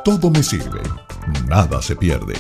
Todo me sirve. Nada se pierde.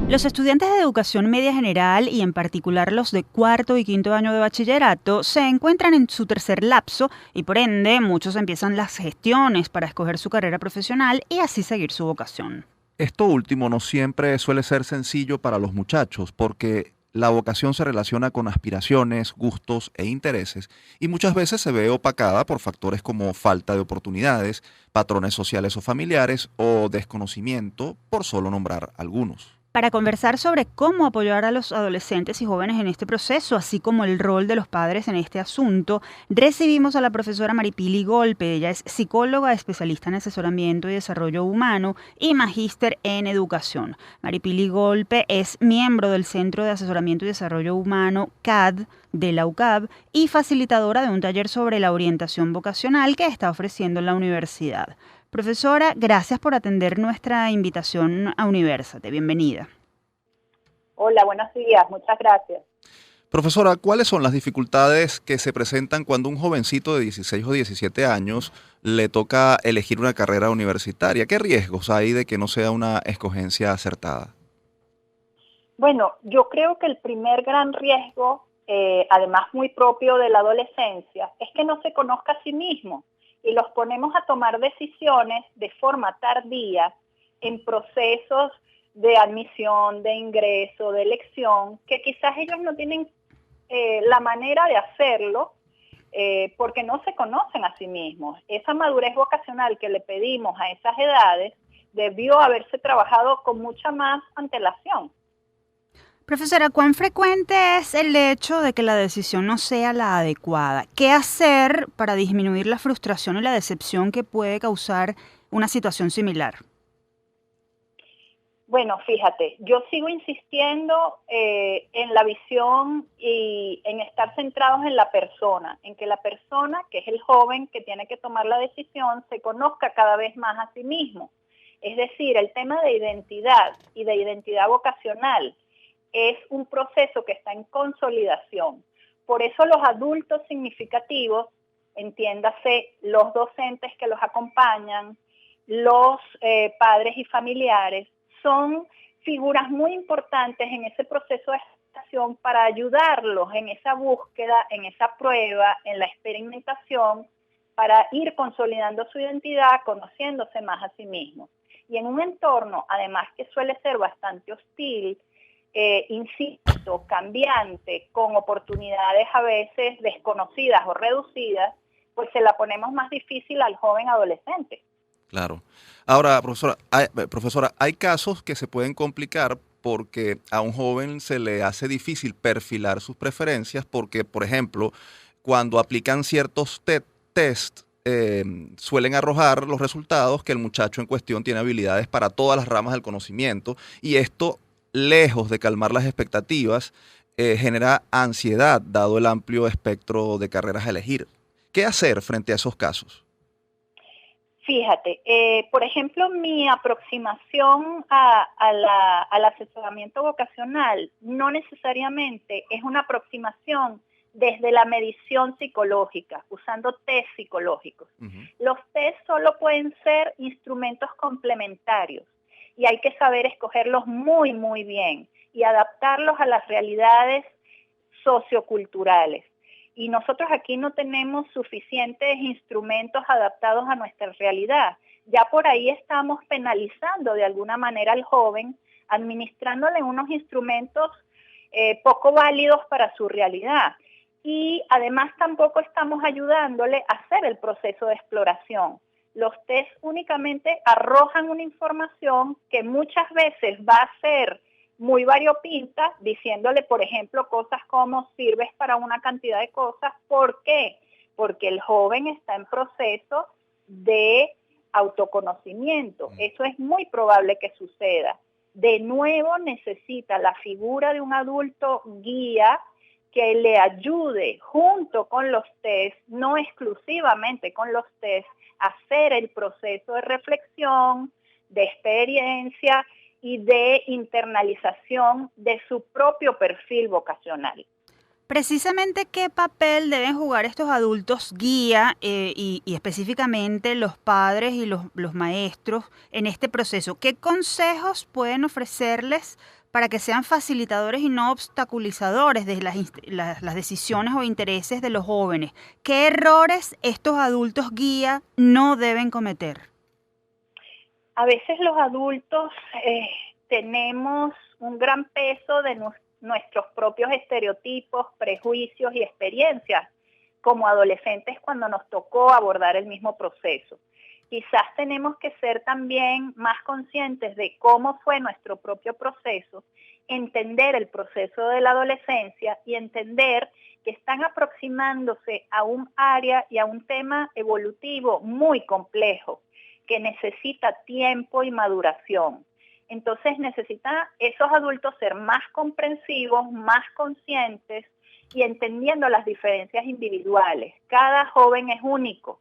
Los estudiantes de educación media general y en particular los de cuarto y quinto año de bachillerato se encuentran en su tercer lapso y por ende muchos empiezan las gestiones para escoger su carrera profesional y así seguir su vocación. Esto último no siempre suele ser sencillo para los muchachos porque la vocación se relaciona con aspiraciones, gustos e intereses y muchas veces se ve opacada por factores como falta de oportunidades, patrones sociales o familiares o desconocimiento, por solo nombrar algunos. Para conversar sobre cómo apoyar a los adolescentes y jóvenes en este proceso, así como el rol de los padres en este asunto, recibimos a la profesora Maripili Golpe. Ella es psicóloga, especialista en asesoramiento y desarrollo humano y magíster en educación. Maripili Golpe es miembro del Centro de Asesoramiento y Desarrollo Humano CAD de la UCAB y facilitadora de un taller sobre la orientación vocacional que está ofreciendo en la universidad. Profesora, gracias por atender nuestra invitación a Universate. Bienvenida. Hola, buenos días. Muchas gracias. Profesora, ¿cuáles son las dificultades que se presentan cuando un jovencito de 16 o 17 años le toca elegir una carrera universitaria? ¿Qué riesgos hay de que no sea una escogencia acertada? Bueno, yo creo que el primer gran riesgo, además muy propio de la adolescencia, es que no se conozca a sí mismo. Y los ponemos a tomar decisiones de forma tardía en procesos de admisión, de ingreso, de elección, que quizás ellos no tienen la manera de hacerlo porque no se conocen a sí mismos. Esa madurez vocacional que le pedimos a esas edades debió haberse trabajado con mucha más antelación. Profesora, ¿cuán frecuente es el hecho de que la decisión no sea la adecuada? ¿Qué hacer para disminuir la frustración y la decepción que puede causar una situación similar? Bueno, fíjate, yo sigo insistiendo en la visión y en estar centrados en la persona, en que la persona, que es el joven que tiene que tomar la decisión, se conozca cada vez más a sí mismo. Es decir, el tema de identidad y de identidad vocacional es un proceso que está en consolidación. Por eso los adultos significativos, entiéndase los docentes que los acompañan, los padres y familiares, son figuras muy importantes en ese proceso de gestación para ayudarlos en esa búsqueda, en esa prueba, en la experimentación, para ir consolidando su identidad, conociéndose más a sí mismos. Y en un entorno, además, que suele ser bastante hostil, insisto, cambiante, con oportunidades a veces desconocidas o reducidas, pues se la ponemos más difícil al joven adolescente. Claro. Ahora, profesora, hay casos que se pueden complicar porque a un joven se le hace difícil perfilar sus preferencias porque, por ejemplo, cuando aplican ciertos test, suelen arrojar los resultados que el muchacho en cuestión tiene habilidades para todas las ramas del conocimiento y esto, lejos de calmar las expectativas, genera ansiedad dado el amplio espectro de carreras a elegir. ¿Qué hacer frente a esos casos? Fíjate, por ejemplo, mi aproximación al asesoramiento vocacional no necesariamente es una aproximación desde la medición psicológica, usando test psicológicos. Los test solo pueden ser instrumentos complementarios y hay que saber escogerlos muy, muy bien y adaptarlos a las realidades socioculturales. Y nosotros aquí no tenemos suficientes instrumentos adaptados a nuestra realidad. Ya por ahí estamos penalizando de alguna manera al joven, administrándole unos instrumentos poco válidos para su realidad. Y además tampoco estamos ayudándole a hacer el proceso de exploración. Los test únicamente arrojan una información que muchas veces va a ser muy variopinta, diciéndole, por ejemplo, cosas como sirves para una cantidad de cosas. ¿Por qué? Porque el joven está en proceso de autoconocimiento. Eso es muy probable que suceda. De nuevo, necesita la figura de un adulto guía que le ayude junto con los test, no exclusivamente con los test, a hacer el proceso de reflexión, de experiencia y de internalización de su propio perfil vocacional. Precisamente, ¿qué papel deben jugar estos adultos guía y específicamente los padres y los maestros en este proceso? ¿Qué consejos pueden ofrecerles para que sean facilitadores y no obstaculizadores de las decisiones o intereses de los jóvenes? ¿Qué errores estos adultos guía no deben cometer? A veces los adultos tenemos un gran peso de nuestros propios estereotipos, prejuicios y experiencias como adolescentes cuando nos tocó abordar el mismo proceso. Quizás tenemos que ser también más conscientes de cómo fue nuestro propio proceso, entender el proceso de la adolescencia y entender que están aproximándose a un área y a un tema evolutivo muy complejo, que necesita tiempo y maduración. Entonces necesitan esos adultos ser más comprensivos, más conscientes y entendiendo las diferencias individuales. Cada joven es único.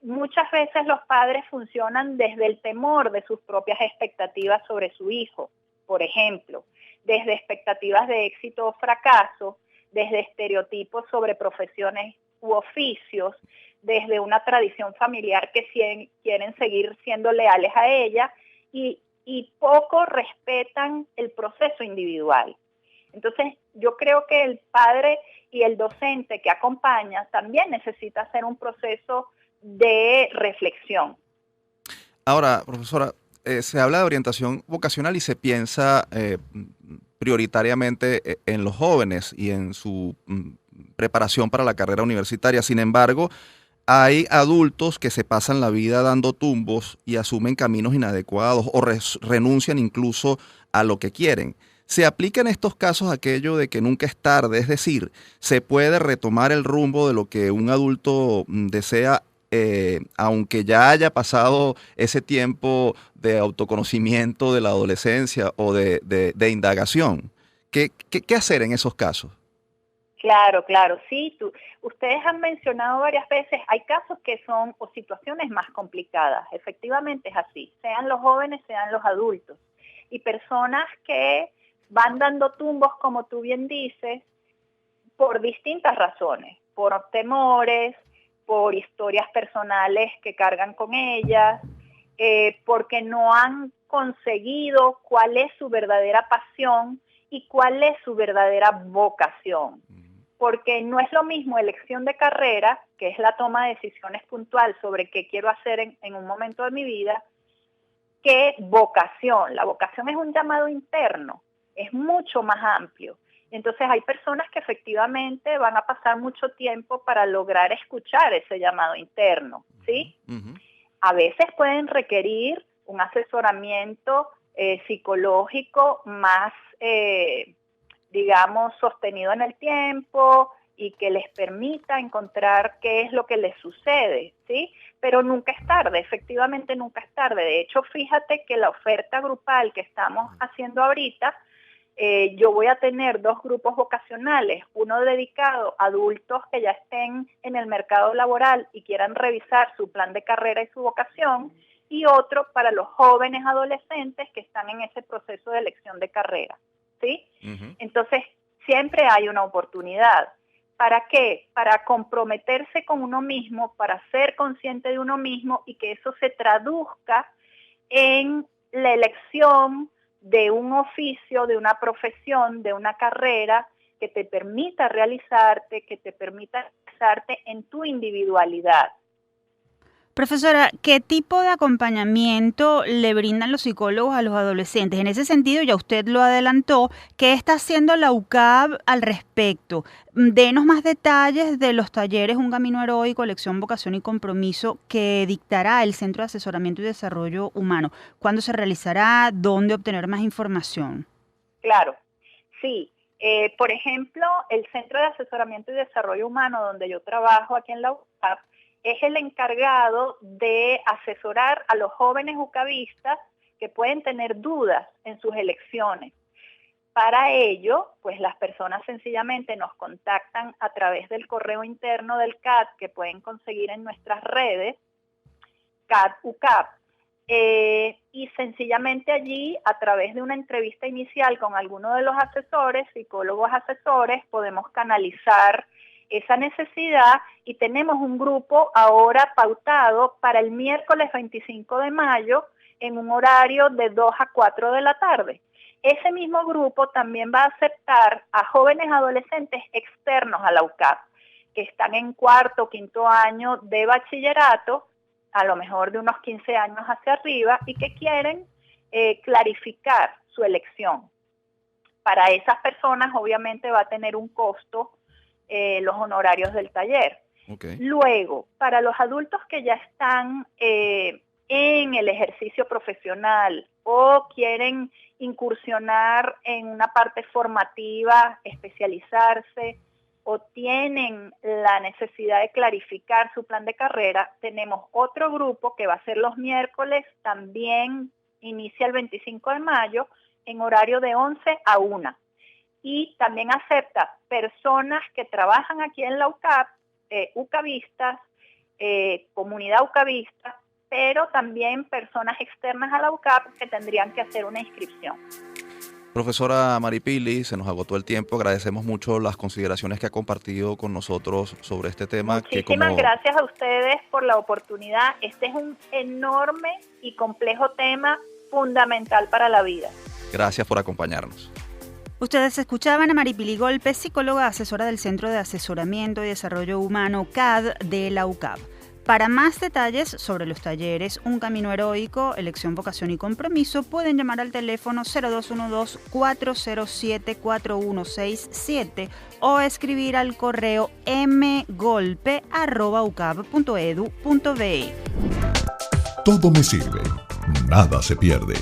Muchas veces los padres funcionan desde el temor de sus propias expectativas sobre su hijo, por ejemplo, desde expectativas de éxito o fracaso, desde estereotipos sobre profesiones u oficios, desde una tradición familiar que quieren seguir siendo leales a ella y poco respetan el proceso individual. Entonces, yo creo que el padre y el docente que acompaña también necesita hacer un proceso de reflexión. Ahora, profesora, se habla de orientación vocacional y se piensa prioritariamente en los jóvenes y en su preparación para la carrera universitaria. Sin embargo, hay adultos que se pasan la vida dando tumbos y asumen caminos inadecuados o renuncian incluso a lo que quieren. ¿Se aplica en estos casos aquello de que nunca es tarde? Es decir, ¿se puede retomar el rumbo de lo que un adulto desea, aunque ya haya pasado ese tiempo de autoconocimiento de la adolescencia o de indagación? ¿Qué hacer en esos casos? Claro, sí, ustedes han mencionado varias veces, hay casos que son o situaciones más complicadas, efectivamente es así, sean los jóvenes, sean los adultos, y personas que van dando tumbos, como tú bien dices, por distintas razones, por temores, por historias personales que cargan con ellas, porque no han conseguido cuál es su verdadera pasión y cuál es su verdadera vocación. Porque no es lo mismo elección de carrera, que es la toma de decisiones puntual sobre qué quiero hacer en un momento de mi vida, que vocación. La vocación es un llamado interno, es mucho más amplio. Entonces hay personas que efectivamente van a pasar mucho tiempo para lograr escuchar ese llamado interno, ¿sí? A veces pueden requerir un asesoramiento psicológico más digamos, sostenido en el tiempo y que les permita encontrar qué es lo que les sucede, ¿sí? Pero nunca es tarde, efectivamente nunca es tarde. De hecho, fíjate que la oferta grupal que estamos haciendo ahorita, yo voy a tener 2 grupos vocacionales, uno dedicado a adultos que ya estén en el mercado laboral y quieran revisar su plan de carrera y su vocación, y otro para los jóvenes adolescentes que están en ese proceso de elección de carrera. ¿Sí? Entonces, siempre hay una oportunidad. ¿Para qué? Para comprometerse con uno mismo, para ser consciente de uno mismo y que eso se traduzca en la elección de un oficio, de una profesión, de una carrera que te permita realizarte, que te permita realizarte en tu individualidad. Profesora, ¿qué tipo de acompañamiento le brindan los psicólogos a los adolescentes? En ese sentido, ya usted lo adelantó, ¿qué está haciendo la UCAB al respecto? Denos más detalles de los talleres Un Camino Heroico, Elección, Vocación y Compromiso que dictará el Centro de Asesoramiento y Desarrollo Humano. ¿Cuándo se realizará? ¿Dónde obtener más información? Claro, sí. Por ejemplo, el Centro de Asesoramiento y Desarrollo Humano, donde yo trabajo aquí en la UCAB, es el encargado de asesorar a los jóvenes ucabistas que pueden tener dudas en sus elecciones. Para ello, pues las personas sencillamente nos contactan a través del correo interno del CAD que pueden conseguir en nuestras redes, CAD UCAB, y sencillamente allí, a través de una entrevista inicial con alguno de los asesores, psicólogos asesores, podemos canalizar esa necesidad y tenemos un grupo ahora pautado para el miércoles 25 de mayo en un horario de 2 a 4 de la tarde. Ese mismo grupo también va a aceptar a jóvenes adolescentes externos a la UCAP, que están en cuarto o quinto año de bachillerato, a lo mejor de unos 15 años hacia arriba, y que quieren clarificar su elección. Para esas personas obviamente va a tener un costo los honorarios del taller. Okay. Luego, para los adultos que ya están en el ejercicio profesional o quieren incursionar en una parte formativa, especializarse, o tienen la necesidad de clarificar su plan de carrera, tenemos otro grupo que va a ser los miércoles, también inicia el 25 de mayo, en horario de 11 a 1. Y también acepta personas que trabajan aquí en la UCAP, UCABistas, comunidad UCABista, pero también personas externas a la UCAP que tendrían que hacer una inscripción. Profesora Maripili, se nos agotó el tiempo. Agradecemos mucho las consideraciones que ha compartido con nosotros sobre este tema. Muchísimas gracias a ustedes por la oportunidad. Este es un enorme y complejo tema fundamental para la vida. Gracias por acompañarnos. Ustedes escuchaban a Maripili Golpe, psicóloga asesora del Centro de Asesoramiento y Desarrollo Humano CAD de la UCAP. Para más detalles sobre los talleres Un Camino Heroico, Elección, Vocación y Compromiso, pueden llamar al teléfono 0212-407-4167 o escribir al correo mgolpe@ucap.edu.be. Todo me sirve, nada se pierde.